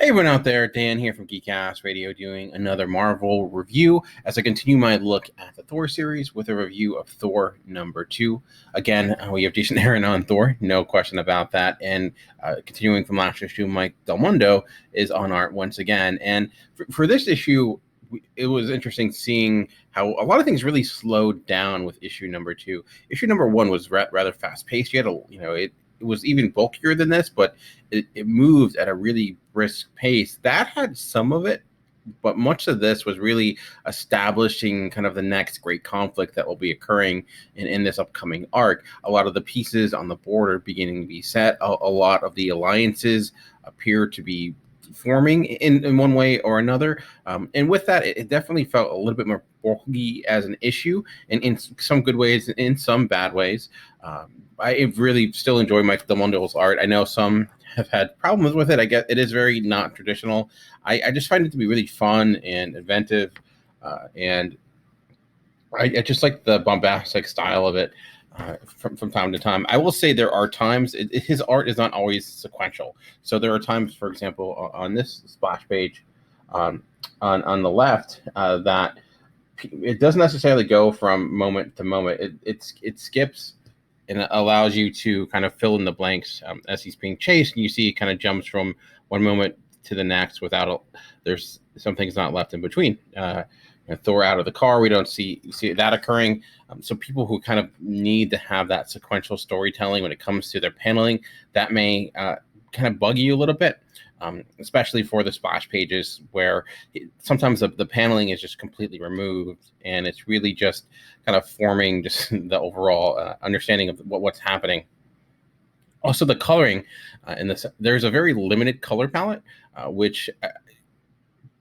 Hey everyone out there, Dan here from GeekCast Radio doing another Marvel review as I continue my look at the Thor series with a review of Thor #2. Again, we have GCRN on Thor, no question about that. And continuing from last issue, Mike Del Mundo is on art once again. And for this issue, it was interesting seeing how a lot of things really slowed down with issue #2. Issue #1 was rather fast paced. You had it was even bulkier than this, but it moved at a really brisk pace. That had some of it, but much of this was really establishing kind of the next great conflict that will be occurring in this upcoming arc. A lot of the pieces on the board are beginning to be set. A lot of the alliances appear to be forming in one way or another. And with that, it definitely felt a little bit more bulky as an issue, and in some good ways, in some bad ways. I really still enjoy Mike Del Mundo's art. I know some have had problems with it. I guess it is very not traditional. I just find it to be really fun and inventive, and I just like the bombastic style of it from time to time. I will say there are times his art is not always sequential. So there are times, for example, on this splash page on the left, that it doesn't necessarily go from moment to moment. It skips and it allows you to kind of fill in the blanks as he's being chased, and you see it kind of jumps from one moment to the next without there's some things not left in between. Thor out of the car, we don't see that occurring. So people who kind of need to have that sequential storytelling when it comes to their paneling, that may kind of bug you a little bit, especially for the splash pages where sometimes the paneling is just completely removed and it's really just kind of forming just the overall understanding of what's happening. Also, the coloring in this, there's a very limited color palette, which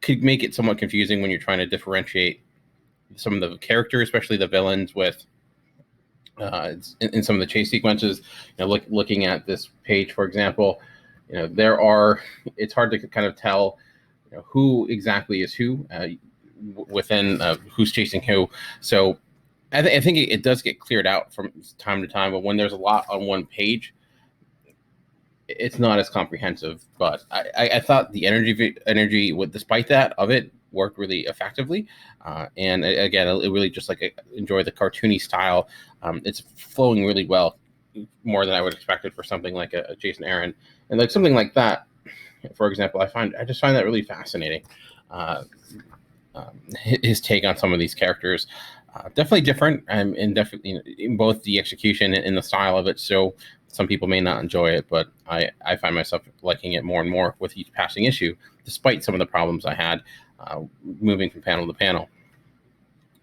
could make it somewhat confusing when you're trying to differentiate some of the characters, especially the villains, with in some of the chase sequences. Looking at this page, for example, it's hard to kind of tell who exactly is who within who's chasing who. So I think it does get cleared out from time to time, but when there's a lot on one page, it's not as comprehensive. But I thought the energy despite that of it worked really effectively, and again, it really just enjoy the cartoony style. It's flowing really well, more than I would expect it for something like a GCRN, and like something like that, for example. I just find that really fascinating. His take on some of these characters, definitely different, and definitely in both the execution and the style of it. So some people may not enjoy it, but I find myself liking it more and more with each passing issue, despite some of the problems I had moving from panel to panel.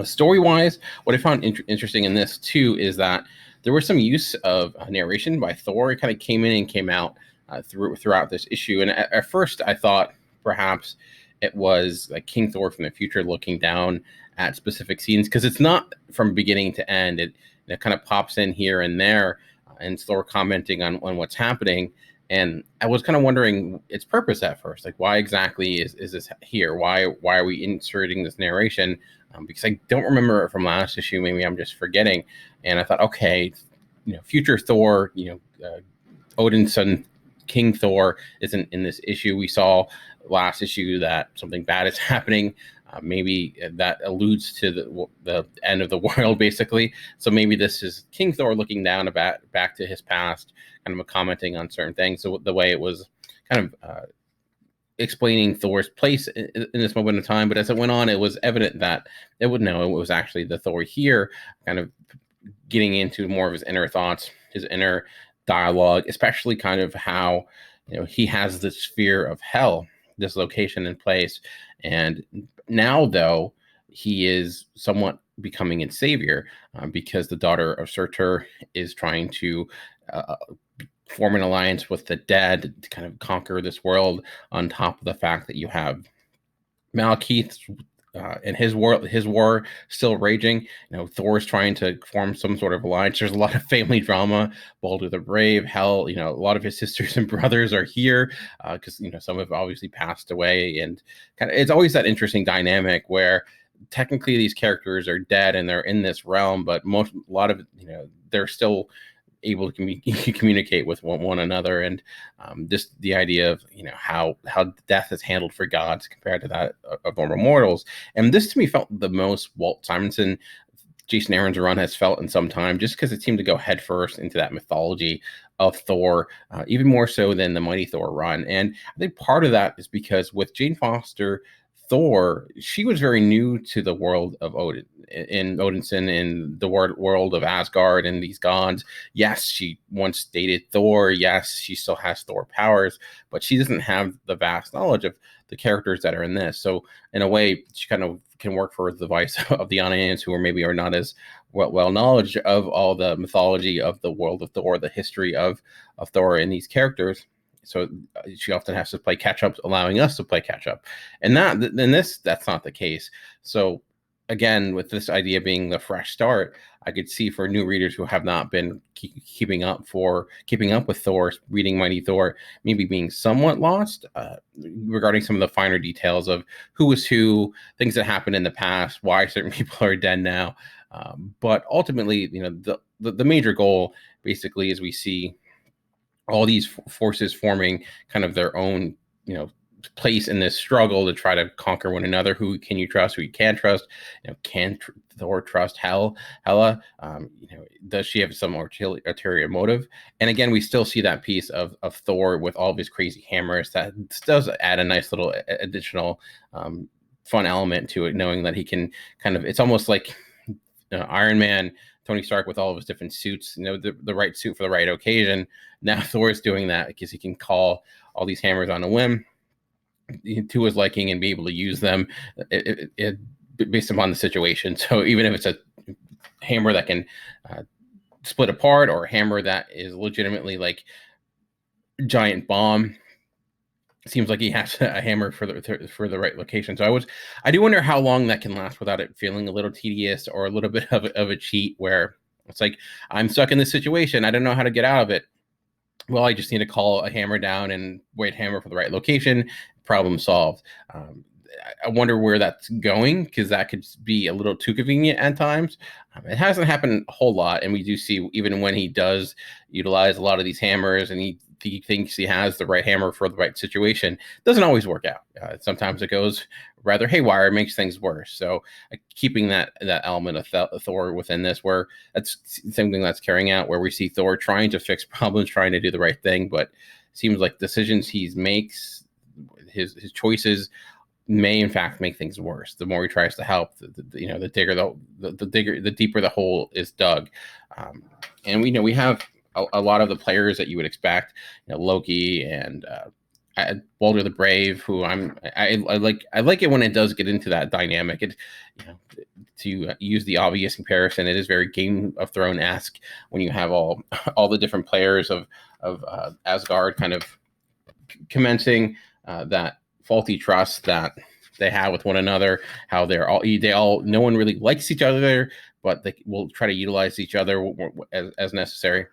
Story-wise, what I found interesting in this too is that there was some use of narration by Thor. It kind of came in and came out throughout this issue. And at first, I thought perhaps it was like King Thor from the future looking down at specific scenes, because it's not from beginning to end. It kind of pops in here and there, and Thor commenting on what's happening. And I was kind of wondering its purpose at first, like why exactly is this here? Why are we inserting this narration? Because I don't remember it from last issue. Maybe I'm just forgetting. And I thought, okay, future Thor, Odin's son, King Thor, isn't in this issue. We saw last issue that something bad is happening. Maybe that alludes to the end of the world, basically. So maybe this is King Thor looking down back to his past, kind of commenting on certain things. So the way it was kind of explaining Thor's place in this moment of time. But as it went on, it was evident that it was actually the Thor here, kind of getting into more of his inner thoughts, his inner dialogue, especially kind of how he has this fear of hell, this location and place. And now, though, he is somewhat becoming its savior, because the daughter of Surtur is trying to form an alliance with the dead to kind of conquer this world, on top of the fact that you have Malekith and his war still raging. Thor's trying to form some sort of alliance. There's a lot of family drama. Baldur the Brave, Hel, a lot of his sisters and brothers are here, because some have obviously passed away, and it's always that interesting dynamic where technically these characters are dead and they're in this realm, but a lot of they're still able to communicate with one another, and just the idea of how death is handled for gods compared to that of normal mortals. And this to me felt the most Walt Simonson, Jason Aaron's run has felt in some time, just because it seemed to go headfirst into that mythology of Thor, even more so than the Mighty Thor run. And I think part of that is because with Jane Foster, Thor, she was very new to the world of Odin, in Odinson, in the world of Asgard and these gods. Yes, she once dated Thor. Yes, she still has Thor powers, but she doesn't have the vast knowledge of the characters that are in this. So in a way, she kind of can work for the device of the audience who are not as well knowledge of all the mythology of the world of Thor, the history of Thor and these characters. So she often has to play catch up, allowing us to play catch up, and that's not the case. So again, with this idea being the fresh start, I could see for new readers who have not been keeping up with Thor, reading Mighty Thor, maybe being somewhat lost regarding some of the finer details of who was who, things that happened in the past, why certain people are dead now. But ultimately, the major goal basically is we see all these forces forming kind of their own, place in this struggle to try to conquer one another. Who can you trust? Who you can't trust? Can Thor trust Hela? Does she have some ulterior motive? And again, we still see that piece of Thor with all of his crazy hammers. That does add a nice little additional fun element to it, knowing that he can kind of, it's almost like Iron Man, Tony Stark with all of his different suits, the right suit for the right occasion. Now Thor's doing that because he can call all these hammers on a whim to his liking and be able to use them based upon the situation. So even if it's a hammer that can split apart, or a hammer that is legitimately like giant bomb, seems like he has a hammer for the right location. So I do wonder how long that can last without it feeling a little tedious or a little bit of a cheat, where it's like, I'm stuck in this situation, I don't know how to get out of it. Well, I just need to call a hammer down and wait hammer for the right location, problem solved. I wonder where that's going, because that could be a little too convenient at times. It hasn't happened a whole lot, and we do see even when he does utilize a lot of these hammers and he thinks he has the right hammer for the right situation, it doesn't always work out. Sometimes it goes rather haywire, makes things worse. So keeping that element of Thor within this, where that's something that's carrying out, where we see Thor trying to fix problems, trying to do the right thing, but it seems like decisions he makes, his choices may in fact make things worse. The more he tries to help, the deeper the hole is dug. And we have a lot of the players that you would expect, Loki and Balder the Brave, who I like it when it does get into that dynamic. It, to use the obvious comparison, it is very Game of Thrones-esque when you have all the different players of Asgard kind of commencing that faulty trust that they have with one another, how no one really likes each other, but they will try to utilize each other as necessary.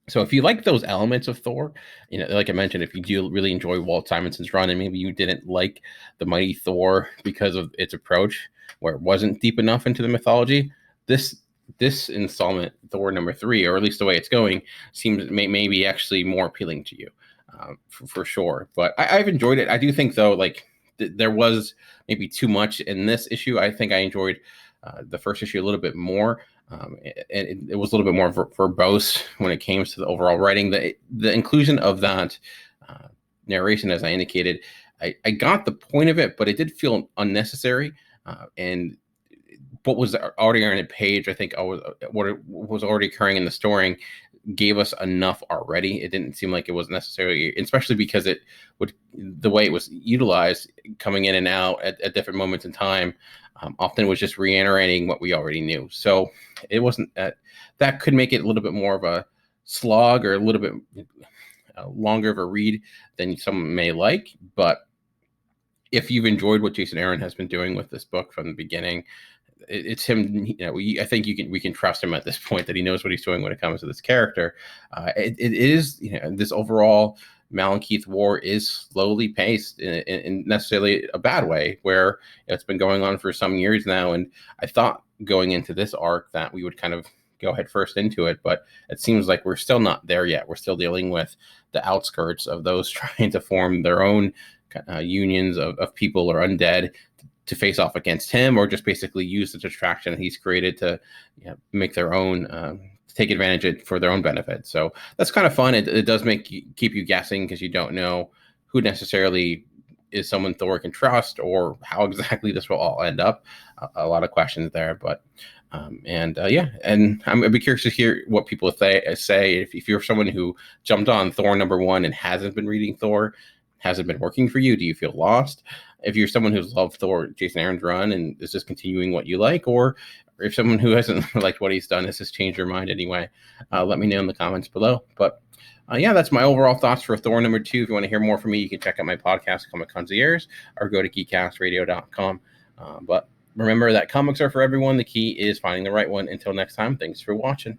So if you like those elements of Thor, like I mentioned, if you do really enjoy Walt Simonson's run, and maybe you didn't like the Mighty Thor because of its approach, where it wasn't deep enough into the mythology, this installment, Thor number 3, or at least the way it's going, seems maybe actually more appealing to you, for sure. But I've enjoyed it. I do think, though, like there was maybe too much in this issue. I think I enjoyed the first issue a little bit more. And it was a little bit more verbose when it came to the overall writing. The inclusion of that narration, as I indicated, I got the point of it, but it did feel unnecessary. And what was already on a page, I think what was already occurring in the story gave us enough already. It didn't seem like it was necessarily, especially because the way it was utilized, coming in and out at different moments in time, often was just reiterating what we already knew. So it wasn't that could make it a little bit more of a slog, or a little bit longer of a read than some may like. But if you've enjoyed what Jason Aaron has been doing with this book from the beginning, it's him. I think we can trust him at this point, that he knows what he's doing when it comes to this character. It is, this overall Malekith War is slowly paced in necessarily a bad way, where it's been going on for some years now. And I thought going into this arc that we would kind of go head first into it, but it seems like we're still not there yet. We're still dealing with the outskirts of those trying to form their own unions of people or undead to face off against him, or just basically use the distraction that he's created to make their own, take advantage of it for their own benefit. So that's kind of fun. It does keep you guessing, because you don't know who necessarily is someone Thor can trust, or how exactly this will all end up. A lot of questions there, but and I'd be curious to hear what people say. If you're someone who jumped on Thor #1 and hasn't been reading Thor, hasn't been working for you, do you feel lost? If you're someone who's loved Thor, Jason Aaron's run, and is just continuing what you like, or if someone who hasn't liked what he's done has just changed your mind anyway, let me know in the comments below. But that's my overall thoughts for Thor #2. If you want to hear more from me, you can check out my podcast, Comic Concierge, or go to GeekCastRadio.com. But remember that comics are for everyone. The key is finding the right one. Until next time, thanks for watching.